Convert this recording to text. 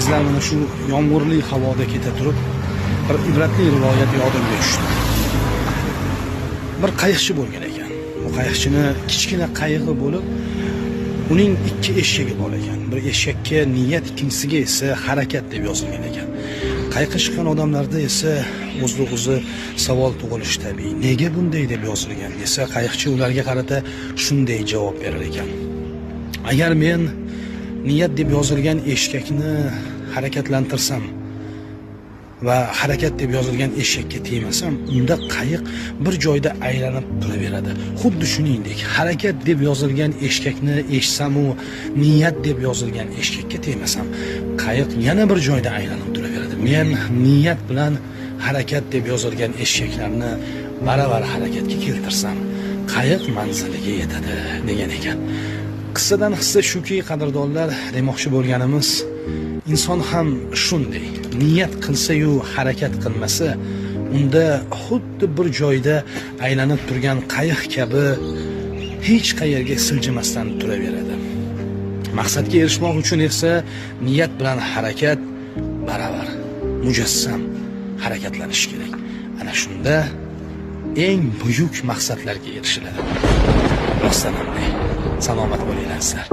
Azizlar, mana shu yomg'irli havoda keta turib bir ibratli rivoyat yodimga tushdi. Bir qayiqchi bo'lgan ekan. Bu qayiqchini kichkina qayiqi bo'lib, uning ikki eshagi bor ekan. Bir eshakka niyat, ikkinchisiga esa harakat deb yozilgan ekan. Qayiqqa chiqqan odamlarda esa o'z-o'zi savol tug'ilishi tabiiy. Nega bunday deb yozilgan desa, qayiqchi ularga qarata shunday javob berar ekan. Agar men niyat deb yozilgan eshakni harakatlantirsam va harakat deb yozilgan eshakka tegmasam, unda qayiq bir joyda aylanib turaveradi. Xuddi shuningdek, harakat deb yozilgan eshakni eshsam u niyat deb yozilgan eshakka tegmasam, qayiq yana bir joyda aylanib turaveradi. Men niyat bilan harakat deb yozilgan eshaklarni baravar harakatga keltirsam, qayiq manziliga yetadi degan ekan. Qissadan hissa shuki, qadrdonlar, demoqchi bo'lganimiz, inson ham shunday. Niyat qilsa-yu harakat qilmasa, unda xuddi bir joyda aylanib turgan qayiq kabi hech qayerga siljimasdan turaveradi. Maqsadga erishmoq uchun esa niyat bilan harakat baravar, mujassam harakatlanish kerak. Ana shunda eng buyuk maqsadlarga erishiladi. Rostdan ham salomat bo'linglar sizlar.